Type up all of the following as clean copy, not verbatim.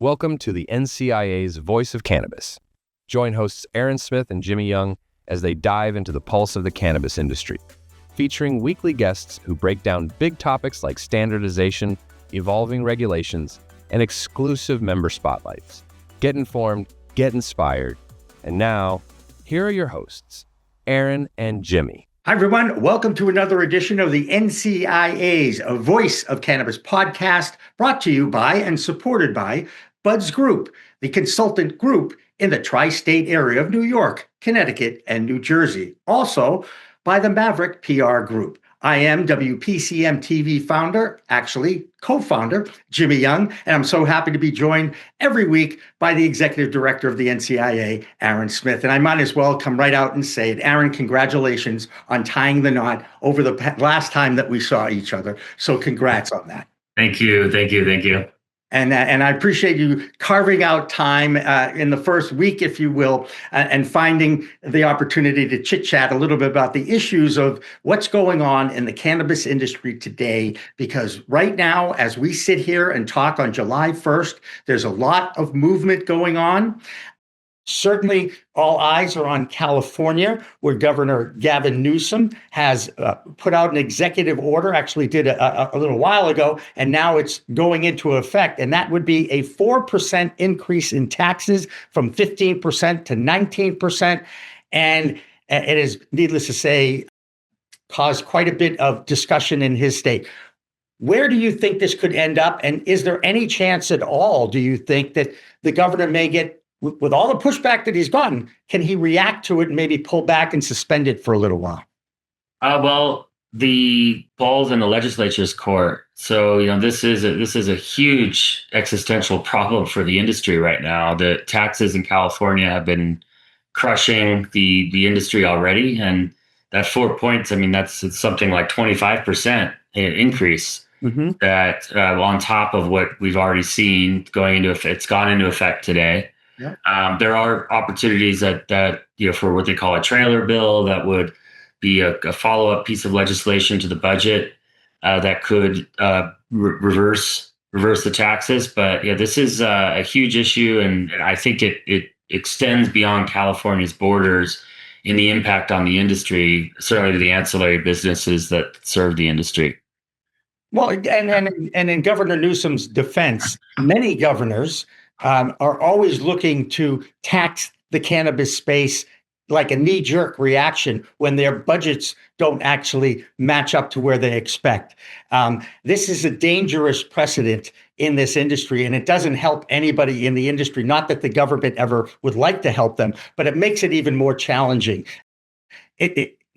Welcome to the NCIA's Voice of Cannabis. Join hosts Aaron Smith and Jimmy Young as they dive into the pulse of the cannabis industry, featuring weekly guests who break down big topics like standardization, evolving regulations, and exclusive member spotlights. Get informed, get inspired. And now, here are your hosts, Aaron and Jimmy. Hi, everyone. Welcome to another edition of the NCIA's Voice of Cannabis podcast, brought to you by and supported by Buds Group, the consultant group in the tri-state area of New York, Connecticut, and New Jersey. Also by the Maverick PR Group. I am WPCM-TV co-founder, Jimmy Young, and I'm so happy to be joined every week by the executive director of the NCIA, Aaron Smith. And I might as well come right out and say it. Aaron, congratulations on tying the knot over the last time that we saw each other. So congrats on that. Thank you. And I appreciate you carving out time in the first week, if you will, and finding the opportunity to chit-chat a little bit about the issues of what's going on in the cannabis industry today. Because right now, as we sit here and talk on July 1st, there's a lot of movement going on. Certainly, all eyes are on California, where Governor Gavin Newsom has put out an executive order, actually did a little while ago, and now it's going into effect. And that would be a 4% increase in taxes from 15% to 19%. And it is, needless to say, caused quite a bit of discussion in his state. Where do you think this could end up? And is there any chance at all, do you think, that the governor may get, with all the pushback that he's gotten, can he react to it and maybe pull back and suspend it for a little while? Well, the ball's in the legislature's court. So, this is a huge existential problem for the industry right now. The taxes in California have been crushing the industry already. And that 4 points, it's something like 25% increase that on top of what we've already seen going into effect. It's gone into effect today. Yeah. There are opportunities that for what they call a trailer bill that would be a follow-up piece of legislation to the budget that could reverse the taxes. But this is a huge issue, and I think it extends beyond California's borders in the impact on the industry, certainly to the ancillary businesses that serve the industry. Well, and in Governor Newsom's defense, many governors are always looking to tax the cannabis space like a knee-jerk reaction when their budgets don't actually match up to where they expect. This is a dangerous precedent in this industry, and it doesn't help anybody in the industry. Not that the government ever would like to help them, but it makes it even more challenging.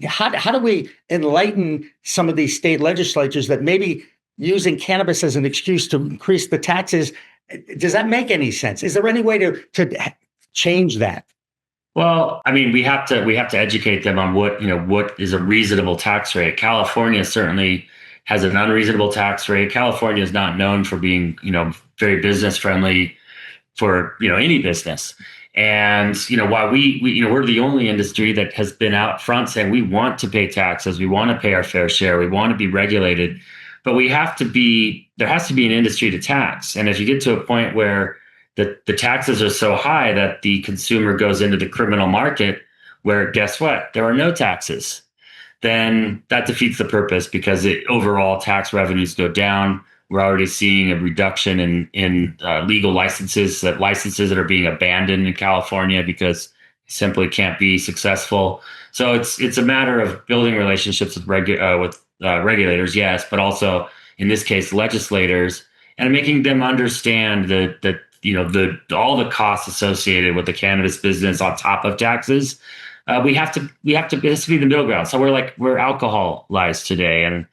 How do we enlighten some of these state legislatures that maybe using cannabis as an excuse to increase the taxes? Does that make any sense? Is there any way to change that? Well, we have to educate them on what is a reasonable tax rate. California certainly has an unreasonable tax rate. California is not known for being, very business friendly for, any business. And, while we're the only industry that has been out front saying we want to pay taxes, we want to pay our fair share, we want to be regulated. But there has to be an industry to tax. And if you get to a point where the taxes are so high that the consumer goes into the criminal market where, guess what, there are no taxes, then that defeats the purpose, because overall tax revenues go down. We're already seeing a reduction in legal licenses that are being abandoned in California because they simply can't be successful. So it's a matter of building relationships with regulators, yes, but also in this case legislators, and making them understand that all the costs associated with the cannabis business on top of taxes. We have to be the middle ground. So we're alcoholized today, and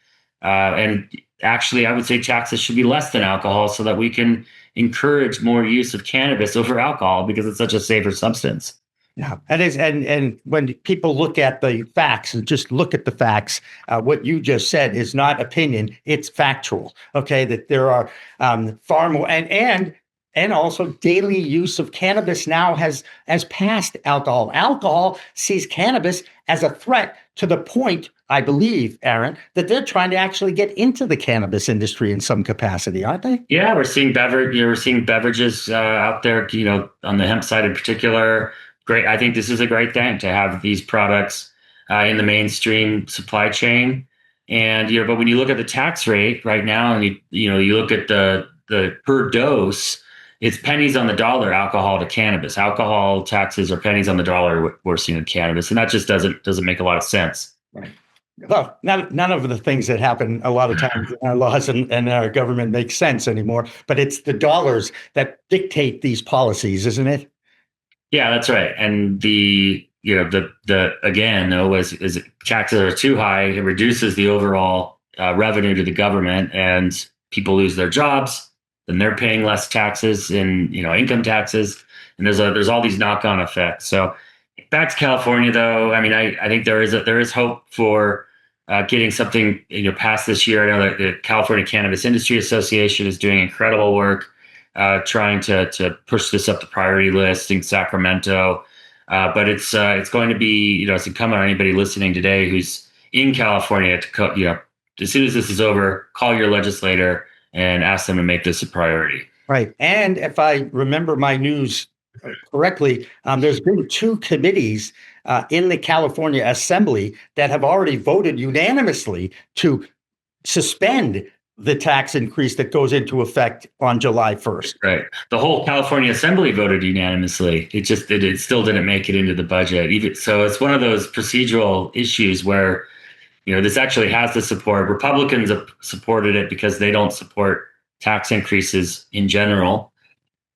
actually I would say taxes should be less than alcohol so that we can encourage more use of cannabis over alcohol because it's such a safer substance. Yeah, and when people look at the facts and just look at the facts, what you just said is not opinion; it's factual. Okay, that there are far more, and also daily use of cannabis now has passed alcohol. Alcohol sees cannabis as a threat to the point, I believe, Aaron, that they're trying to actually get into the cannabis industry in some capacity, aren't they? Yeah, we're seeing beverages out there, on the hemp side in particular. Great. I think this is a great thing to have these products in the mainstream supply chain. And, but when you look at the tax rate right now, and you look at the per dose, it's pennies on the dollar alcohol to cannabis. Alcohol taxes are pennies on the dollar we're seeing in cannabis, and that just doesn't make a lot of sense. Right. Well, none of the things that happen a lot of times in our laws and our government make sense anymore, but it's the dollars that dictate these policies, isn't it? Yeah, that's right. And again, though, is taxes are too high, it reduces the overall revenue to the government, and people lose their jobs. Then they're paying less taxes in income taxes, and there's all these knock-on effects. So back to California, though. I mean, I think there is hope for getting something passed this year. I know that the California Cannabis Industry Association is doing incredible work trying to push this up the priority list in Sacramento. But it's going to be it's incumbent on anybody listening today who's in California to as soon as this is over, call your legislator and ask them to make this a priority. Right. And if I remember my news correctly, there's been 2 committees in the California Assembly that have already voted unanimously to suspend the tax increase that goes into effect on July 1st. Right. The whole California Assembly voted unanimously. It still didn't make it into the budget. So it's one of those procedural issues where this actually has the support. Republicans have supported it because they don't support tax increases in general.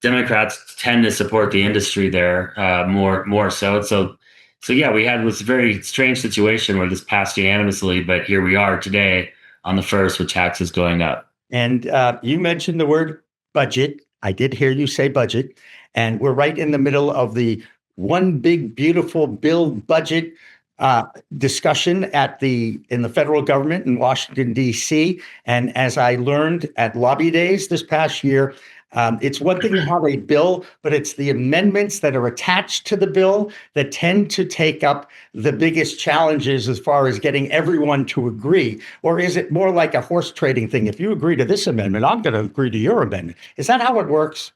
Democrats tend to support the industry there more so. So yeah, we had this very strange situation where this passed unanimously, but here we are today on the 1st with taxes going up. And you mentioned the word budget. I did hear you say budget, and we're right in the middle of the one big beautiful bill budget discussion in the federal government in Washington, D.C. And as I learned at Lobby Days this past year, it's one thing to have a bill, but it's the amendments that are attached to the bill that tend to take up the biggest challenges as far as getting everyone to agree. Or is it more like a horse trading thing? If you agree to this amendment, I'm going to agree to your amendment. Is that how it works?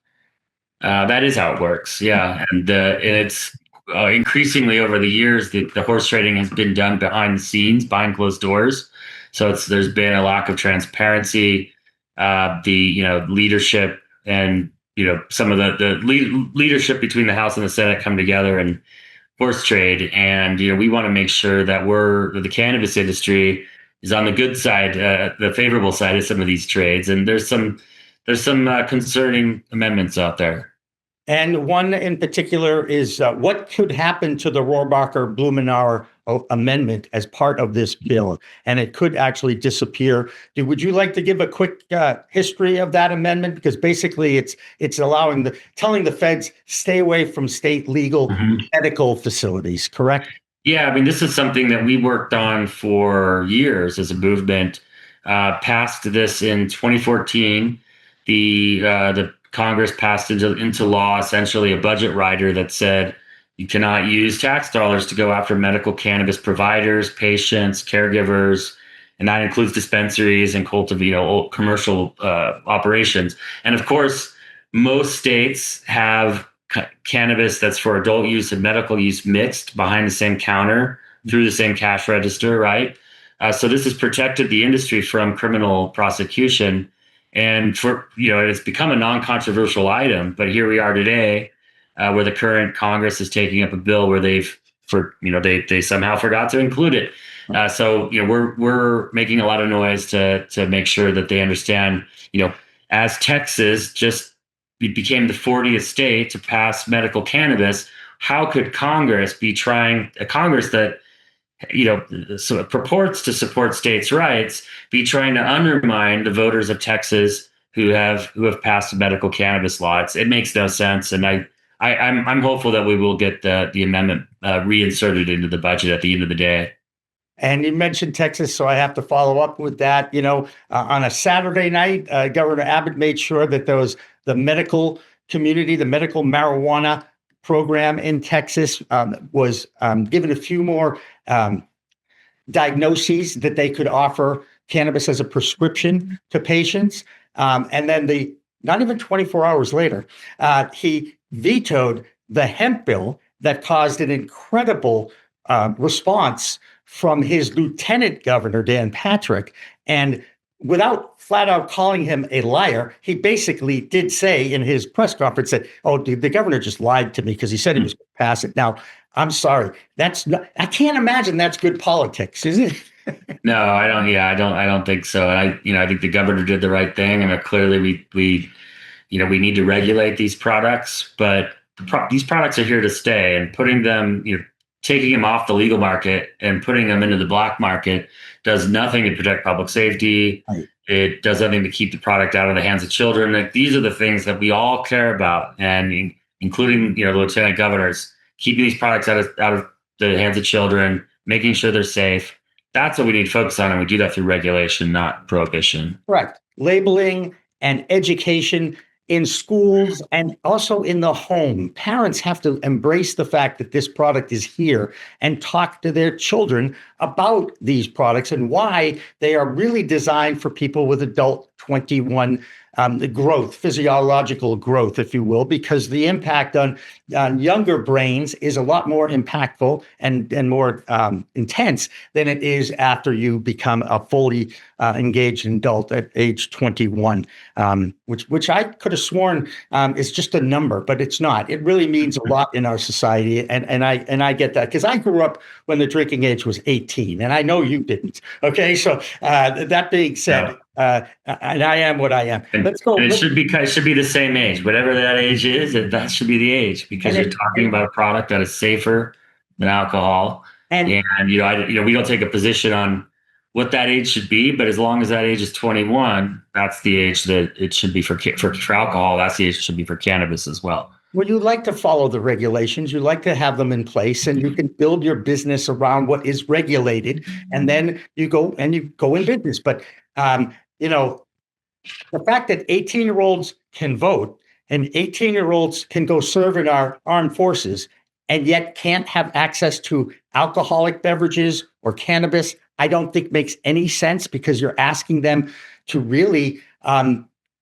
That is how it works. Yeah. And it's increasingly over the years, the horse trading has been done behind the scenes, behind closed doors. So there's been a lack of transparency, the leadership, and some of the leadership between the House and the Senate come together and horse trade. And we want to make sure that the cannabis industry is on the good side, the favorable side of some of these trades. And there's some concerning amendments out there. And one in particular is what could happen to the Rohrabacher-Blumenauer Amendment as part of this bill, and it could actually disappear. Would you like to give a quick history of that amendment? Because basically, it's telling the feds stay away from state legal medical facilities. Correct? Yeah, I mean, this is something that we worked on for years as a movement. Passed this in 2014. The Congress passed into law essentially a budget rider that said you cannot use tax dollars to go after medical cannabis providers, patients, caregivers, and that includes dispensaries and commercial operations. And of course, most states have cannabis that's for adult use and medical use mixed behind the same counter through the same cash register, right? So this has protected the industry from criminal prosecution. And it's become a non-controversial item, but here we are today, where the current Congress is taking up a bill where they somehow forgot to include it. So we're making a lot of noise to make sure that they understand. As Texas just became the 40th state to pass medical cannabis, how could Congress a Congress that so it purports to support states' rights, be trying to undermine the voters of Texas who have passed a medical cannabis law? It makes no sense, and I'm hopeful that we will get the amendment reinserted into the budget at the end of the day. And you mentioned Texas, so I have to follow up with that. On a Saturday night, Governor Abbott made sure that the medical community, the medical marijuana program in Texas was given a few more diagnoses that they could offer cannabis as a prescription to patients. And then not even 24 hours later, he vetoed the hemp bill that caused an incredible response from his lieutenant governor, Dan Patrick. And without flat out calling him a liar, he basically did say in his press conference that, oh, dude, the governor just lied to me because he said he was going to pass it. Now, I'm sorry. I can't imagine that's good politics, is it? No, I don't. Yeah, I don't think so. And I think the governor did the right thing. And clearly we need to regulate these products, but these products are here to stay, and putting them, taking them off the legal market and putting them into the black market does nothing to protect public safety. Right. It does nothing to keep the product out of the hands of children. Like, these are the things that we all care about, and including the lieutenant governors, keeping these products out of the hands of children, making sure they're safe. That's what we need to focus on, and we do that through regulation, not prohibition. Correct. Labeling and education in schools and also in the home. Parents have to embrace the fact that this product is here and talk to their children about these products and why they are really designed for people with adult 21 growth, physiological growth, if you will, because the impact on younger brains is a lot more impactful and more intense than it is after you become a fully engaged adult at age 21, which I could have sworn is just a number, but it's not. It really means a lot in our society, and I get that because I grew up when the drinking age was 18, and I know you didn't. Okay, so that being said. And I am what I am. Let's go. And it should be the same age, whatever that age is. That should be the age, because you're talking about a product that is safer than alcohol. And we don't take a position on what that age should be, but as long as that age is 21, that's the age that it should be for alcohol. That's the age it should be for cannabis as well. Well, you like to follow the regulations. You like to have them in place, and you can build your business around what is regulated, and then you go in business. But the fact that 18-year-olds can vote and 18-year-olds can go serve in our armed forces and yet can't have access to alcoholic beverages or cannabis, I don't think makes any sense, because you're asking them to really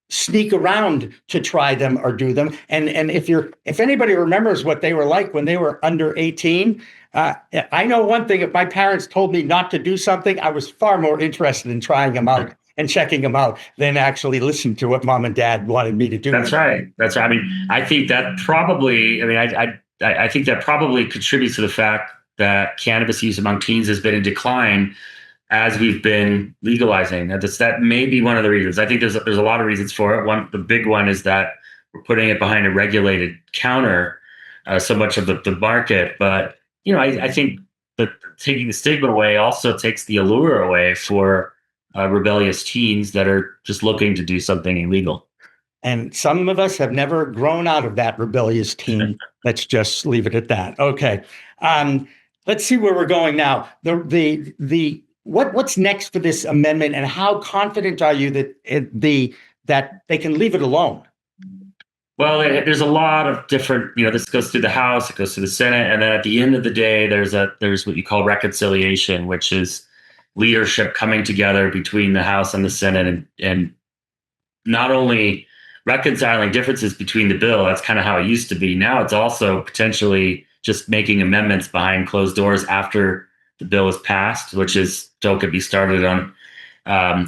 sneak around to try them or do them. And if anybody remembers what they were like when they were under 18, I know one thing: if my parents told me not to do something, I was far more interested in trying them out and checking them out than actually listen to what mom and dad wanted me to do. That's right. I mean, I think that probably, I think that probably contributes to the fact that cannabis use among teens has been in decline as we've been legalizing. That may be one of the reasons. I think there's a lot of reasons for it. The big one is that we're putting it behind a regulated counter, so much of the market. But I think that taking the stigma away also takes the allure away for rebellious teens that are just looking to do something illegal. And some of us have never grown out of that rebellious teen. Let's just leave it at that. Okay. Let's see where we're going now. What's next for this amendment, and how confident are you that they can leave it alone? Well, there's a lot of different, this goes through the House, it goes through the Senate, and then at the end of the day, there's what you call reconciliation, which is leadership coming together between the House and the Senate, and not only reconciling differences between the bill. That's kind of how it used to be. Now it's also potentially just making amendments behind closed doors after the bill is passed, which is, don't get me started on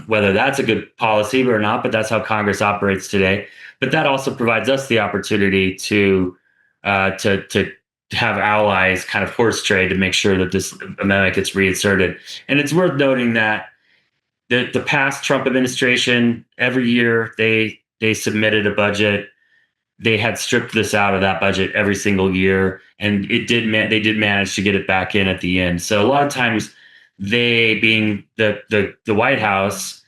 whether that's a good policy or not, but that's how Congress operates today. But that also provides us the opportunity to have allies kind of horse trade to make sure that this amendment gets reinserted. And it's worth noting that the past Trump administration, every year they submitted a budget. They had stripped this out of that budget every single year, and they did manage to get it back in at the end. So a lot of times, they, being the White House,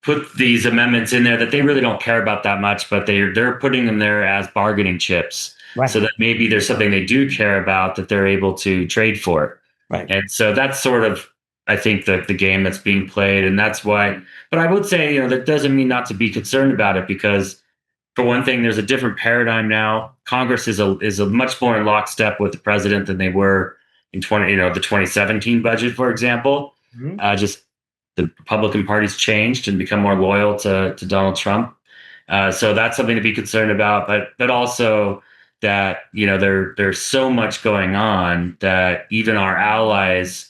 put these amendments in there that they really don't care about that much, but they're putting them there as bargaining chips, right, so that maybe there's something they do care about that they're able to trade for. Right. And so that's sort of, I think, the game that's being played, and that's why. But I would say, that doesn't mean not to be concerned about it, because for one thing, there's a different paradigm now. Congress is a much more in lockstep with the president than they were, in the 2017 budget, for example. Just the Republican Party's changed and become more loyal to Donald Trump. So that's something to be concerned about, but also that, there's so much going on that even our allies,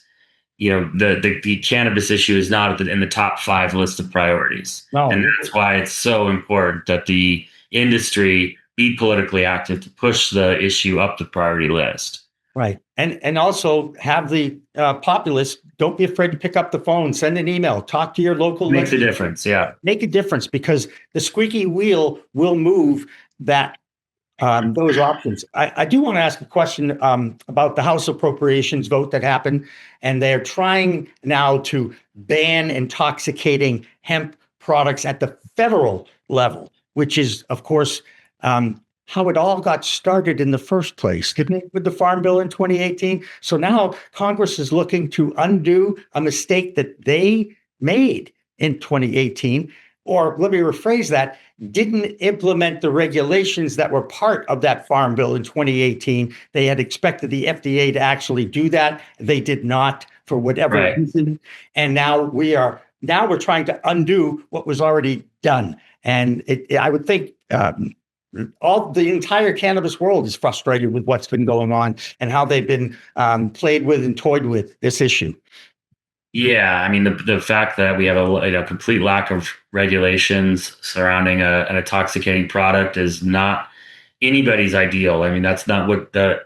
the cannabis issue is not in the top 5 list of priorities. No. And that's why it's so important that the industry be politically active to push the issue up the priority list. Right. And also have the populace, don't be afraid to pick up the phone, send an email, talk to your local. Makes a difference. Yeah. Make a difference, because the squeaky wheel will move that those options. I do want to ask a question about the House Appropriations vote that happened, and they're trying now to ban intoxicating hemp products at the federal level, which is, of course, how it all got started in the first place, didn't it, with the Farm Bill in 2018? So now Congress is looking to undo a mistake that they made in 2018, or let me rephrase that, didn't implement the regulations that were part of that Farm Bill in 2018. They had expected the FDA to actually do that. They did not, for whatever reason. And now we're trying to undo what was already done. And I would think the entire cannabis world is frustrated with what's been going on and how they've been played with and toyed with this issue. Yeah, I mean, the fact that we have a complete lack of regulations surrounding an intoxicating product is not anybody's ideal. I mean, that's not what the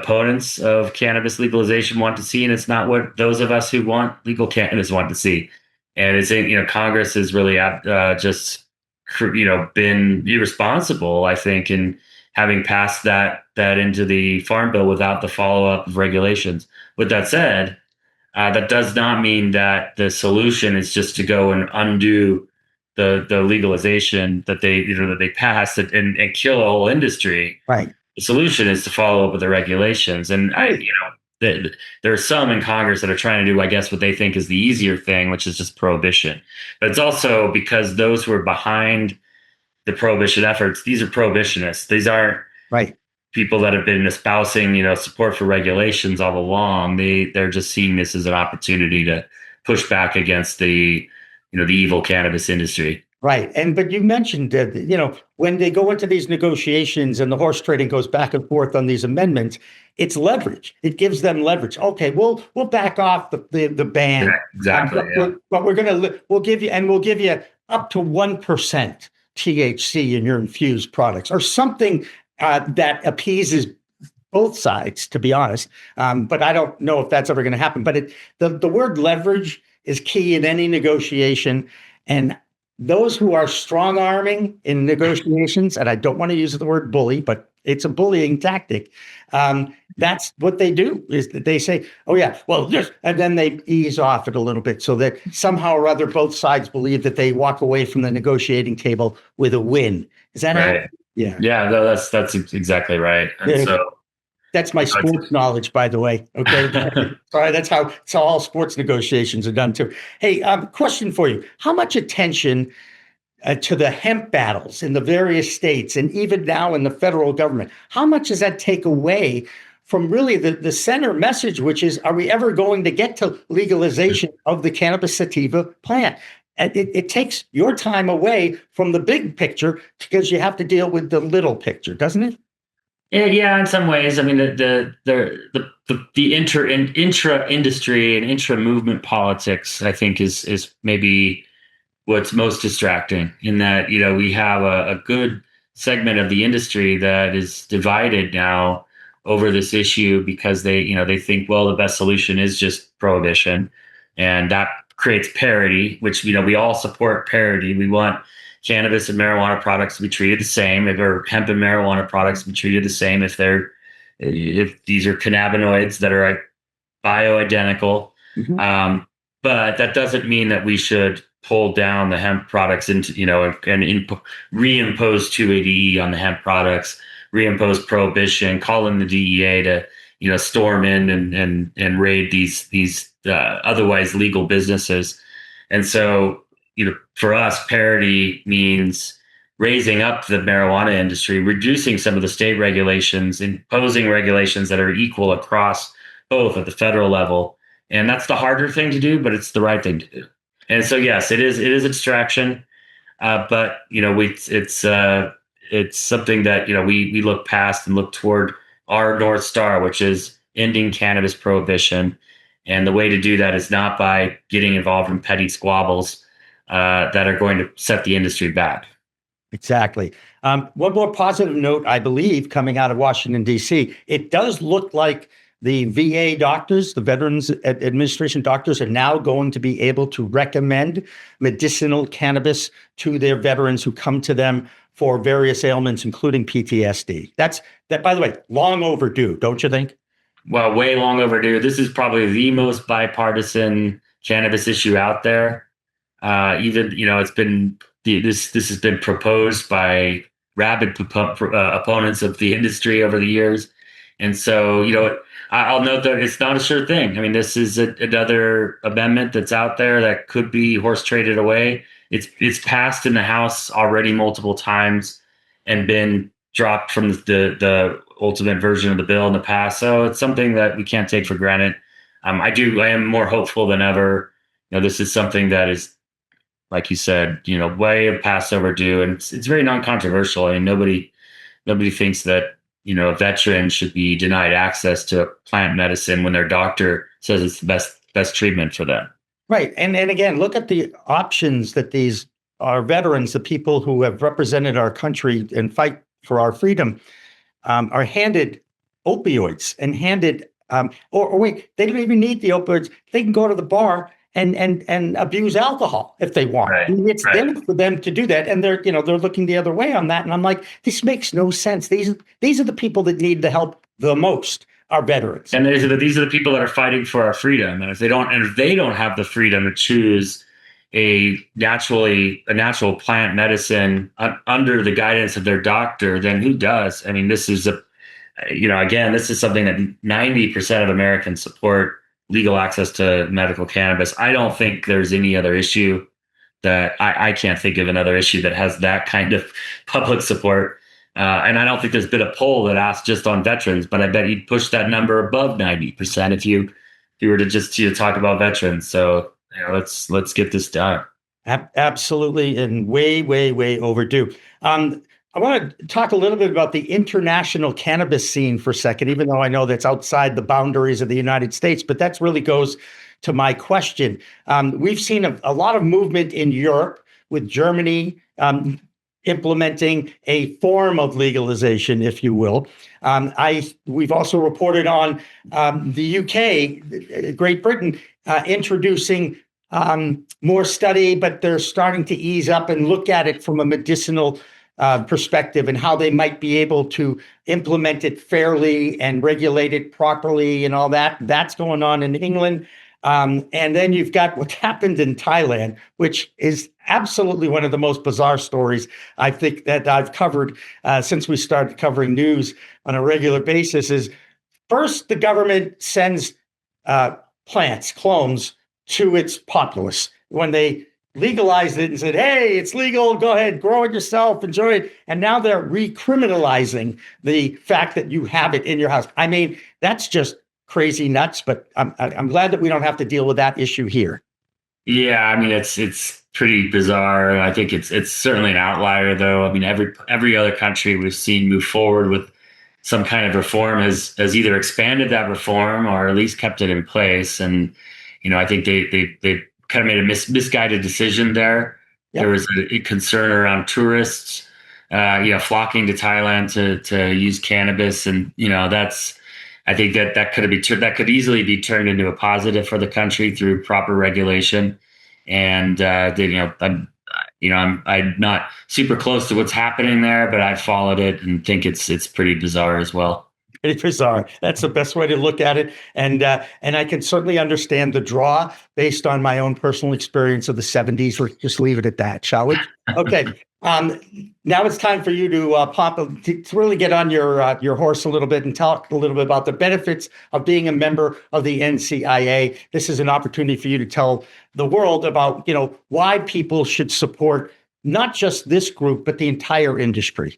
opponents of cannabis legalization want to see, and it's not what those of us who want legal cannabis want to see. And it's Congress has really just been irresponsible, I think, in having passed that into the Farm Bill without the follow-up of regulations. With that said, that does not mean that the solution is just to go and undo the legalization that they passed and kill a whole industry. Right. The solution is to follow up with the regulations. And there are some in Congress that are trying to do, I guess, what they think is the easier thing, which is just prohibition. But it's also because those who are behind the prohibition efforts, these are prohibitionists. These aren't people that have been espousing, support for regulations all along. They're just seeing this as an opportunity to push back against the evil cannabis industry. Right. But you mentioned that, when they go into these negotiations and the horse trading goes back and forth on these amendments, it's leverage. It gives them leverage. Okay, we'll back off the ban. Yeah, exactly. But we'll give you up to 1% THC in your infused products, or something that appeases both sides, to be honest. But I don't know if that's ever going to happen. But the word leverage is key in any negotiation. And those who are strong arming in negotiations, and I don't want to use the word bully, but it's a bullying tactic. That's what they do, is that they say, oh yeah, well, and then they ease off it a little bit so that somehow or other both sides believe that they walk away from the negotiating table with a win. Is that right? Yeah. Yeah, no, that's exactly right. And so that's my sports knowledge, by the way. Okay. Sorry, that's how all sports negotiations are done too. Hey, question for you. How much attention to the hemp battles in the various states, and even now in the federal government, how much does that take away from really the center message, which is, are we ever going to get to legalization of the cannabis sativa plant? It takes your time away from the big picture because you have to deal with the little picture, doesn't it? Yeah, in some ways. I mean, the intra industry and intra movement politics, I think, is maybe what's most distracting, in that we have a good segment of the industry that is divided now over this issue because they think, well, the best solution is just prohibition, and that creates parity, which we all support parity. We want cannabis and marijuana products to be treated the same, or hemp and marijuana products to be treated the same if these are cannabinoids that are bioidentical. Mm-hmm. But that doesn't mean that we should pull down the hemp products into, and reimpose 280E on the hemp products, reimpose prohibition, call in the DEA to, storm in and raid these otherwise legal businesses. And so, for us, parity means raising up the marijuana industry, reducing some of the state regulations, imposing regulations that are equal across both at the federal level. And that's the harder thing to do, but it's the right thing to do. And so, yes, it is a distraction. But, it's something that, we look past and look toward our North Star, which is ending cannabis prohibition. And the way to do that is not by getting involved in petty squabbles that are going to set the industry back. Exactly. One more positive note, I believe, coming out of Washington, D.C., it does look like the VA doctors, the Veterans Administration doctors, are now going to be able to recommend medicinal cannabis to their veterans who come to them for various ailments, including PTSD. That, by the way, long overdue, don't you think? Well, way long overdue. This is probably the most bipartisan cannabis issue out there. It's been this has been proposed by rabid opponents of the industry over the years, and so I'll note that it's not a sure thing. I mean, this is another amendment that's out there that could be horse traded away. It's passed in the House already multiple times and been dropped from the ultimate version of the bill in the past. So it's something that we can't take for granted. I am more hopeful than ever. This is something that is, like you said, way past overdue, and it's very non-controversial. I mean, nobody thinks that veterans should be denied access to plant medicine when their doctor says it's the best treatment for them. Right. And again, look at the options that these are veterans, the people who have represented our country and fight for our freedom, are handed opioids and handed, or wait, they don't even need the opioids. They can go to the bar and abuse alcohol if they want. Right. I mean, it's there for them to do that, and they're looking the other way on that. And I'm like, this makes no sense. These are the people that need the help the most, our veterans. And these are the people that are fighting for our freedom. And if they don't have the freedom to choose a natural plant medicine under the guidance of their doctor, then who does? I mean, this is this is something that 90% of Americans support. Legal access to medical cannabis. I don't think there's any other issue that I can't think of another issue that has that kind of public support. And I don't think there's been a poll that asked just on veterans, but I bet you'd push that number above 90% if you were to just talk about veterans. So let's get this done. Absolutely, and way overdue. I want to talk a little bit about the international cannabis scene for a second, even though I know that's outside the boundaries of the United States, but that really goes to my question. We've seen a lot of movement in Europe with Germany implementing a form of legalization, if you will. We've also reported on the UK, Great Britain, introducing more study, but they're starting to ease up and look at it from a medicinal perspective and how they might be able to implement it fairly and regulate it properly and all that. That's going on in England. And then you've got what happened in Thailand, which is absolutely one of the most bizarre stories I think that I've covered since we started covering news on a regular basis. Is first, the government sends plants, clones, to its populace when they legalized it and said, hey, it's legal, go ahead, grow it yourself, enjoy it. And now they're recriminalizing the fact that you have it in your house. I mean, that's just crazy nuts, but I'm glad that we don't have to deal with that issue here. Yeah, I mean, it's pretty bizarre. And I think it's certainly an outlier, though. I mean, every other country we've seen move forward with some kind of reform has either expanded that reform or at least kept it in place. And, I think they kind of made a misguided decision there. Yep. There was a concern around tourists, flocking to Thailand to use cannabis, and I think that could easily be turned into a positive for the country through proper regulation. And I'm not super close to what's happening there, but I've followed it and think it's pretty bizarre as well. Pretty bizarre. That's the best way to look at it. And I can certainly understand the draw based on my own personal experience of the 70s. We'll just leave it at that, shall we? Okay. Now it's time for you to really get on your horse a little bit and talk a little bit about the benefits of being a member of the NCIA. This is an opportunity for you to tell the world about, why people should support not just this group, but the entire industry.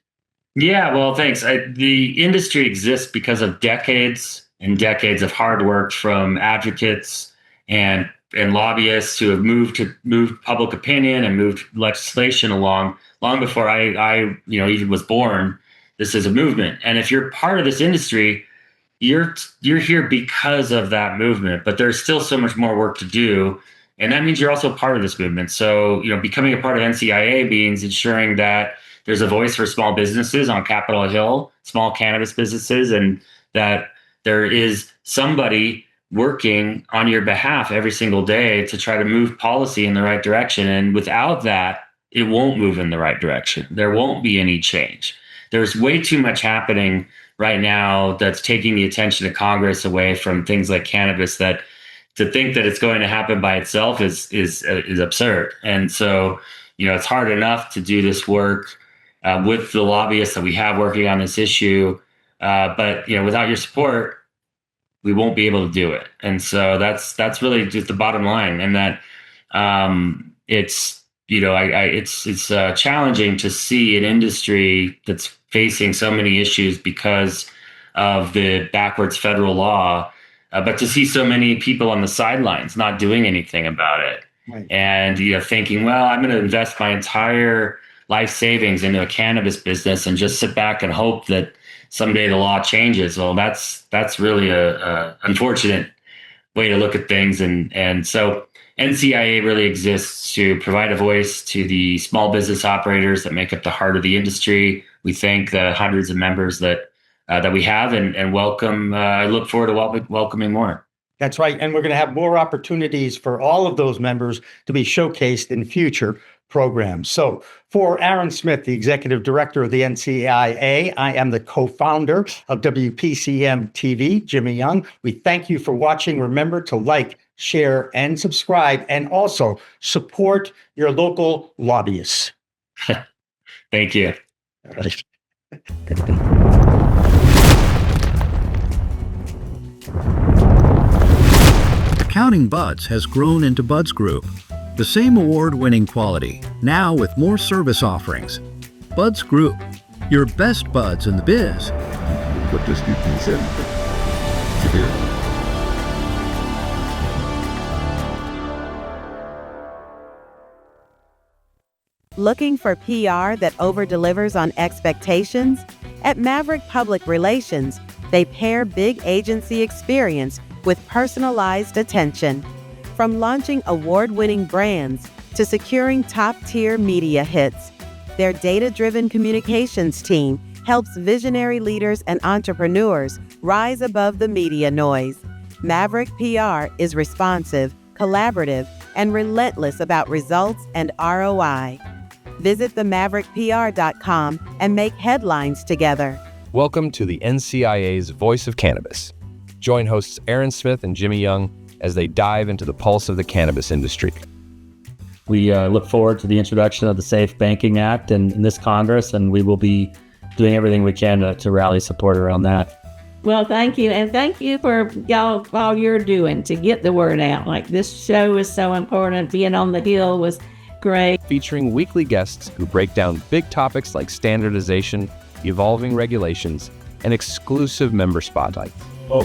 Yeah, well, thanks. The industry exists because of decades and decades of hard work from advocates and lobbyists who have moved public opinion and moved legislation along long before I even was born. This is a movement, and if you're part of this industry, you're here because of that movement. But there's still so much more work to do, and that means you're also part of this movement. So becoming a part of NCIA means ensuring that there's a voice for small businesses on Capitol Hill, small cannabis businesses, and that there is somebody working on your behalf every single day to try to move policy in the right direction. And without that, it won't move in the right direction. There won't be any change. There's way too much happening right now that's taking the attention of Congress away from things like cannabis, that to think that it's going to happen by itself is absurd. And so, it's hard enough to do this work with the lobbyists that we have working on this issue. But without your support, we won't be able to do it. And so that's really just the bottom line. And that it's challenging to see an industry that's facing so many issues because of the backwards federal law, but to see so many people on the sidelines not doing anything about it. Right. And thinking, well, I'm going to invest my entire life savings into a cannabis business and just sit back and hope that someday the law changes. Well, that's really a unfortunate way to look at things. And so NCIA really exists to provide a voice to the small business operators that make up the heart of the industry. We thank the hundreds of members that we have and welcome. I look forward to welcoming more. That's right. And we're going to have more opportunities for all of those members to be showcased in future programs. So for Aaron Smith, the executive director of the NCIA, I am the co-founder of WPCM-TV, Jimmy Young. We thank you for watching. Remember to like, share, and subscribe, and also support your local lobbyists. Thank you. Counting Buds has grown into Buds Group, the same award-winning quality, now with more service offerings. Buds Group, your best buds in the biz. What does you consider? Looking for PR that over-delivers on expectations? At Maverick Public Relations, they pair big agency experience with personalized attention. From launching award-winning brands to securing top-tier media hits, their data-driven communications team helps visionary leaders and entrepreneurs rise above the media noise. Maverick PR is responsive, collaborative, and relentless about results and ROI. Visit themaverickpr.com and make headlines together. Welcome to the NCIA's Voice of Cannabis. Join hosts Aaron Smith and Jimmy Young as they dive into the pulse of the cannabis industry. We look forward to the introduction of the Safe Banking Act in this Congress, and we will be doing everything we can to rally support around that. Well, thank you. And thank you for all you're doing to get the word out. Like, this show is so important. Being on the Hill was great. Featuring weekly guests who break down big topics like standardization, evolving regulations, and exclusive member spotlights. Oh,